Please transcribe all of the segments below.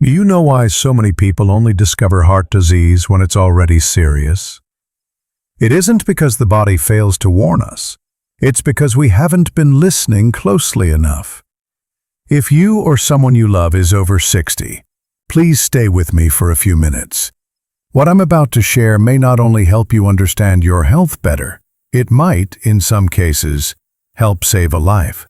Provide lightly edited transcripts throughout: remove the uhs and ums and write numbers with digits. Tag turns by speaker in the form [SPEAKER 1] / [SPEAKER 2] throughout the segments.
[SPEAKER 1] You know why so many people only discover heart disease when it's already serious? It isn't because the body fails to warn us. It's because we haven't been listening closely enough. If you or someone you love is over 60, please stay with me for a few minutes. What I'm about to share may not only help you understand your health better, it might, in some cases, help save a life.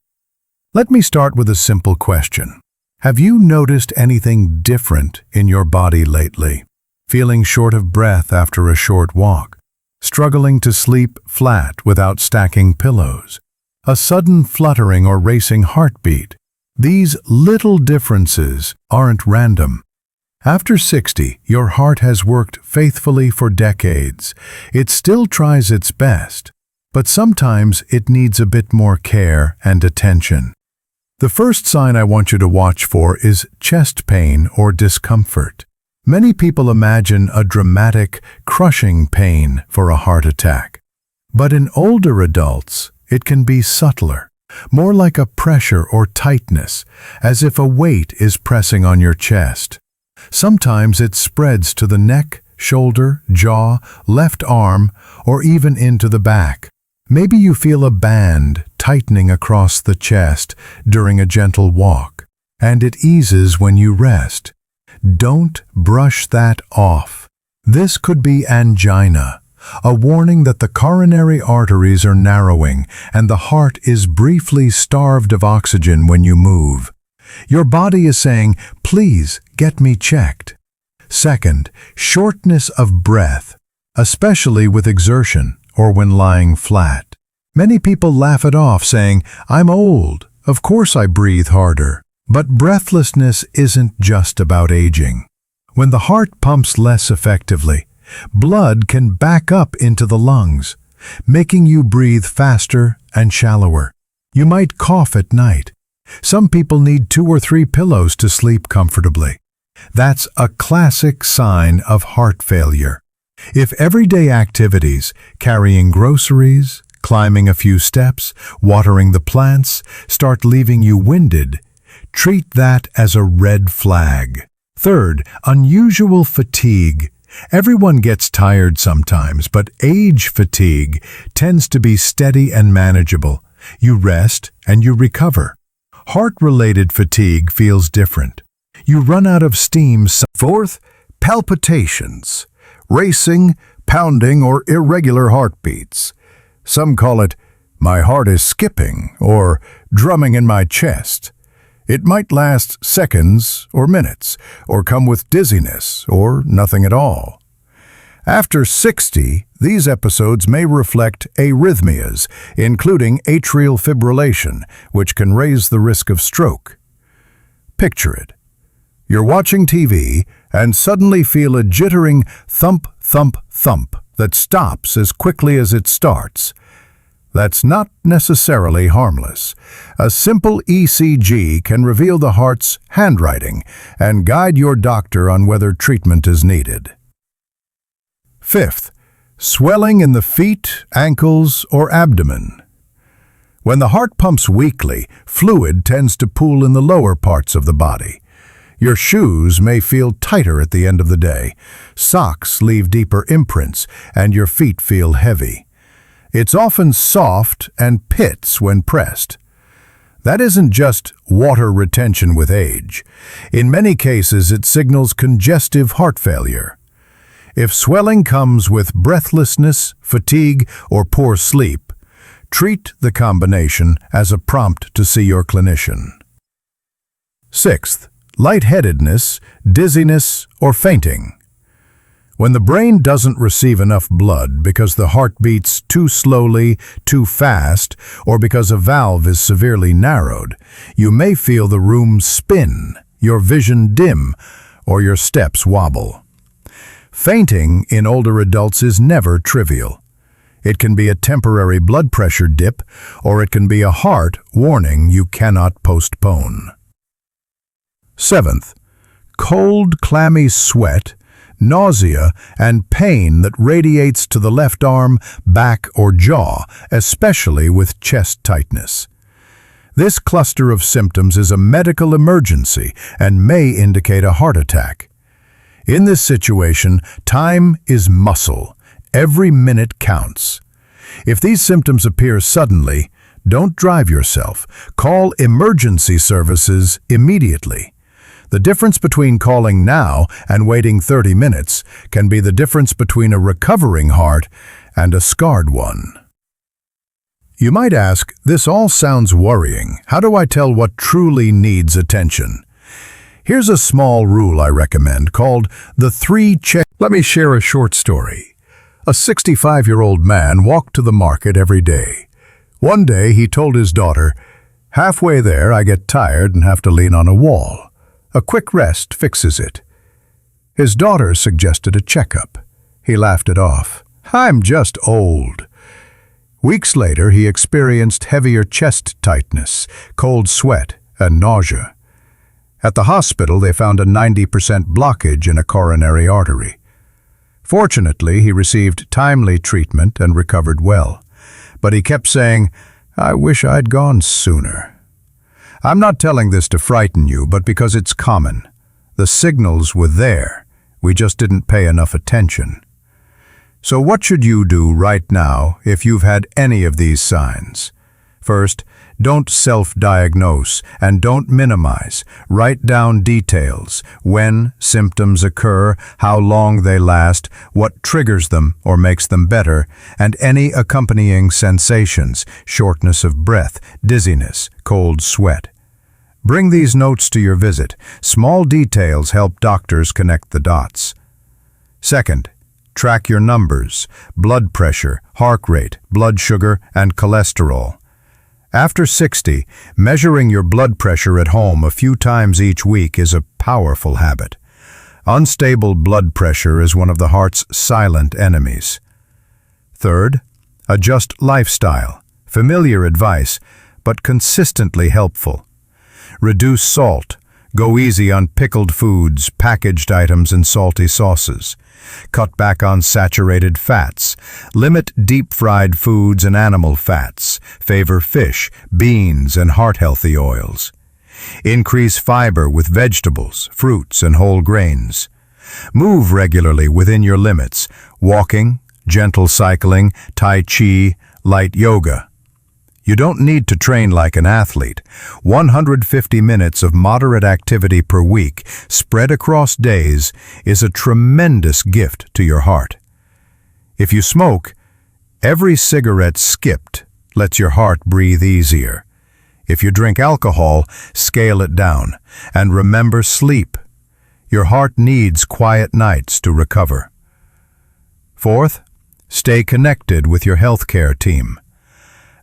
[SPEAKER 1] Let me start with a simple question. Have you noticed anything different in your body lately? Feeling short of breath after a short walk? Struggling to sleep flat without stacking pillows? A sudden fluttering or racing heartbeat? These little differences aren't random. After 60, your heart has worked faithfully for decades. It still tries its best, but sometimes it needs a bit more care and attention. The first sign I want you to watch for is chest pain or discomfort. Many people imagine a dramatic, crushing pain for a heart attack. But in older adults, it can be subtler, more like a pressure or tightness, as if a weight is pressing on your chest. Sometimes it spreads to the neck, shoulder, jaw, left arm, or even into the back. Maybe you feel a band tightening across the chest during a gentle walk, and it eases when you rest. Don't brush that off. This could be angina, a warning that the coronary arteries are narrowing and the heart is briefly starved of oxygen when you move. Your body is saying, "Please get me checked." Second, shortness of breath, especially with exertion or when lying flat. Many people laugh it off, saying, "I'm old, of course I breathe harder." But breathlessness isn't just about aging. When the heart pumps less effectively, blood can back up into the lungs, making you breathe faster and shallower. You might cough at night. Some people need 2 or 3 pillows to sleep comfortably. That's a classic sign of heart failure. If everyday activities, carrying groceries, climbing a few steps, watering the plants, start leaving you winded, treat that as a red flag. Third, unusual fatigue. Everyone gets tired sometimes, but age fatigue tends to be steady and manageable. You rest and you recover. Heart-related fatigue feels different. You run out of steam. Fourth, palpitations. Racing, pounding, or irregular heartbeats. Some call it, "My heart is skipping," or "drumming in my chest." It might last seconds or minutes, or come with dizziness, or nothing at all. After 60, these episodes may reflect arrhythmias, including atrial fibrillation, which can raise the risk of stroke. Picture it. You're watching TV and suddenly feel a jittering thump, thump, thump that stops as quickly as it starts. That's not necessarily harmless. A simple ECG can reveal the heart's handwriting and guide your doctor on whether treatment is needed. Fifth, swelling in the feet, ankles, or abdomen. When the heart pumps weakly, fluid tends to pool in the lower parts of the body. Your shoes may feel tighter at the end of the day, socks leave deeper imprints, and your feet feel heavy. It's often soft and pits when pressed. That isn't just water retention with age. In many cases, it signals congestive heart failure. If swelling comes with breathlessness, fatigue, or poor sleep, treat the combination as a prompt to see your clinician. Sixth, lightheadedness, dizziness, or fainting. When the brain doesn't receive enough blood because the heart beats too slowly, too fast, or because a valve is severely narrowed, you may feel the room spin, your vision dim, or your steps wobble. Fainting in older adults is never trivial. It can be a temporary blood pressure dip, or it can be a heart warning you cannot postpone. Seventh, cold, clammy sweat, nausea, and pain that radiates to the left arm, back, or jaw, especially with chest tightness. This cluster of symptoms is a medical emergency and may indicate a heart attack. In this situation, time is muscle. Every minute counts. If these symptoms appear suddenly, don't drive yourself. Call emergency services immediately. The difference between calling now and waiting 30 minutes can be the difference between a recovering heart and a scarred one. You might ask, this all sounds worrying. How do I tell what truly needs attention? Here's a small rule I recommend called the 3 check. Let me share a short story. A 65-year-old man walked to the market every day. One day he told his daughter, "Halfway there I get tired and have to lean on a wall. A quick rest fixes it." His daughter suggested a checkup. He laughed it off. "I'm just old." Weeks later, he experienced heavier chest tightness, cold sweat, and nausea. At the hospital, they found a 90% blockage in a coronary artery. Fortunately, he received timely treatment and recovered well. But he kept saying, "I wish I'd gone sooner." I'm not telling this to frighten you, but because it's common. The signals were there. We just didn't pay enough attention. So what should you do right now if you've had any of these signs? First, don't self-diagnose and don't minimize. Write down details: when symptoms occur, how long they last, what triggers them or makes them better, and any accompanying sensations: shortness of breath, dizziness, cold sweat. Bring these notes to your visit. Small details help doctors connect the dots. Second, track your numbers: blood pressure, heart rate, blood sugar, and cholesterol. After 60, measuring your blood pressure at home a few times each week is a powerful habit. Unstable blood pressure is one of the heart's silent enemies. Third, adjust lifestyle. Familiar advice, but consistently helpful. Reduce salt. Go easy on pickled foods, packaged items, and salty sauces. Cut back on saturated fats. Limit deep-fried foods and animal fats. Favor fish, beans, and heart-healthy oils. Increase fiber with vegetables, fruits, and whole grains. Move regularly within your limits: walking, gentle cycling, tai chi, light yoga. You don't need to train like an athlete. 150 minutes of moderate activity per week, spread across days, is a tremendous gift to your heart. If you smoke, every cigarette skipped lets your heart breathe easier. If you drink alcohol, scale it down. And remember sleep. Your heart needs quiet nights to recover. Fourth, stay connected with your healthcare team.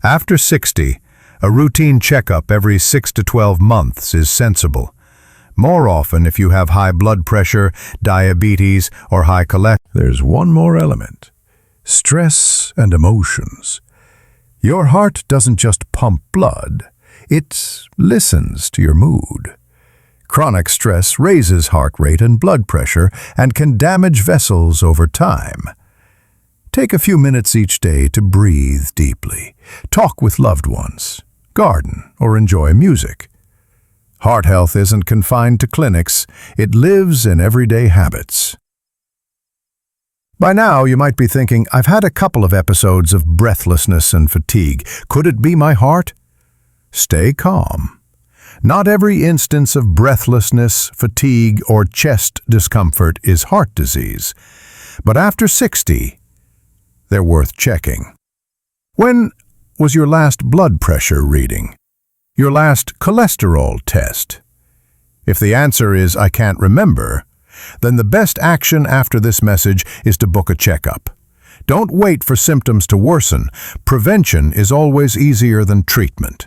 [SPEAKER 1] After 60, a routine checkup every 6 to 12 months is sensible. More often if you have high blood pressure, diabetes, or high cholesterol. There's one more element: stress and emotions. Your heart doesn't just pump blood, it listens to your mood. Chronic stress raises heart rate and blood pressure and can damage vessels over time. Take a few minutes each day to breathe deeply, talk with loved ones, garden, or enjoy music. Heart health isn't confined to clinics, it lives in everyday habits. By now, you might be thinking, I've had a couple of episodes of breathlessness and fatigue. Could it be my heart? Stay calm. Not every instance of breathlessness, fatigue, or chest discomfort is heart disease. But after 60, they're worth checking. When was your last blood pressure reading? Your last cholesterol test? If the answer is I can't remember, then the best action after this message is to book a checkup. Don't wait for symptoms to worsen. Prevention is always easier than treatment.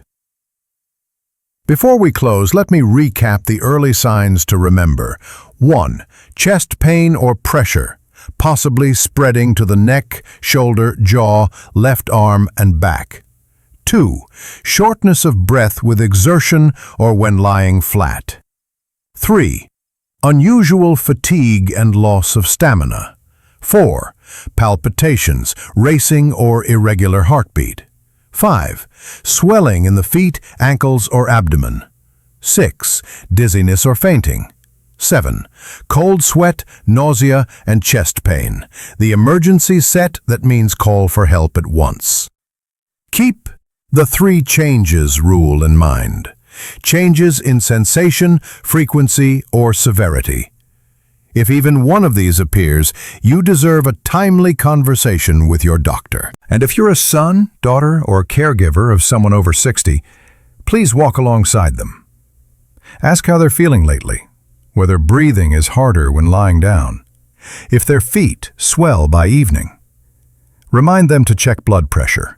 [SPEAKER 1] Before we close, let me recap the early signs to remember. 1. Chest pain or pressure, possibly spreading to the neck, shoulder, jaw, left arm, and back. 2. Shortness of breath with exertion or when lying flat. 3. Unusual fatigue and loss of stamina. 4. Palpitations, racing or irregular heartbeat. 5. Swelling in the feet, ankles, or abdomen. 6. Dizziness or fainting. 7. Cold sweat, nausea, and chest pain. The emergency set that means call for help at once. Keep the 3 changes rule in mind. Changes in sensation, frequency, or severity. If even one of these appears, you deserve a timely conversation with your doctor. And if you're a son, daughter, or caregiver of someone over 60, please walk alongside them. Ask how they're feeling lately, whether breathing is harder when lying down, if their feet swell by evening. Remind them to check blood pressure.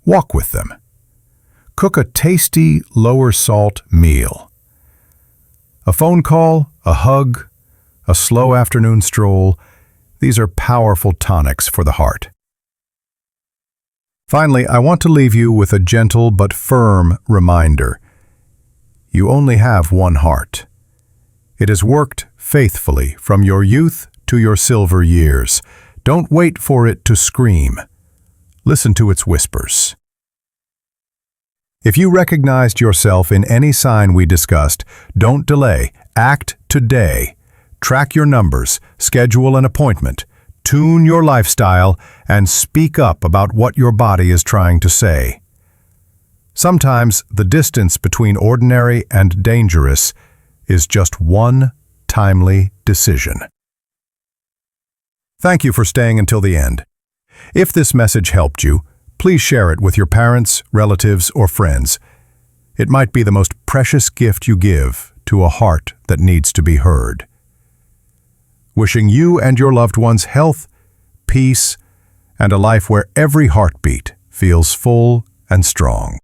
[SPEAKER 1] Walk with them. Cook a tasty, lower-salt meal. A phone call, a hug, a slow afternoon stroll, these are powerful tonics for the heart. Finally, I want to leave you with a gentle but firm reminder. You only have one heart. It has worked faithfully from your youth to your silver years. Don't wait for it to scream. Listen to its whispers. If you recognized yourself in any sign we discussed, don't delay. Act today. Track your numbers, schedule an appointment, tune your lifestyle, and speak up about what your body is trying to say. Sometimes the distance between ordinary and dangerous is just one timely decision. Thank you for staying until the end. If this message helped you, please share it with your parents, relatives, or friends. It might be the most precious gift you give to a heart that needs to be heard. Wishing you and your loved ones health, peace, and a life where every heartbeat feels full and strong.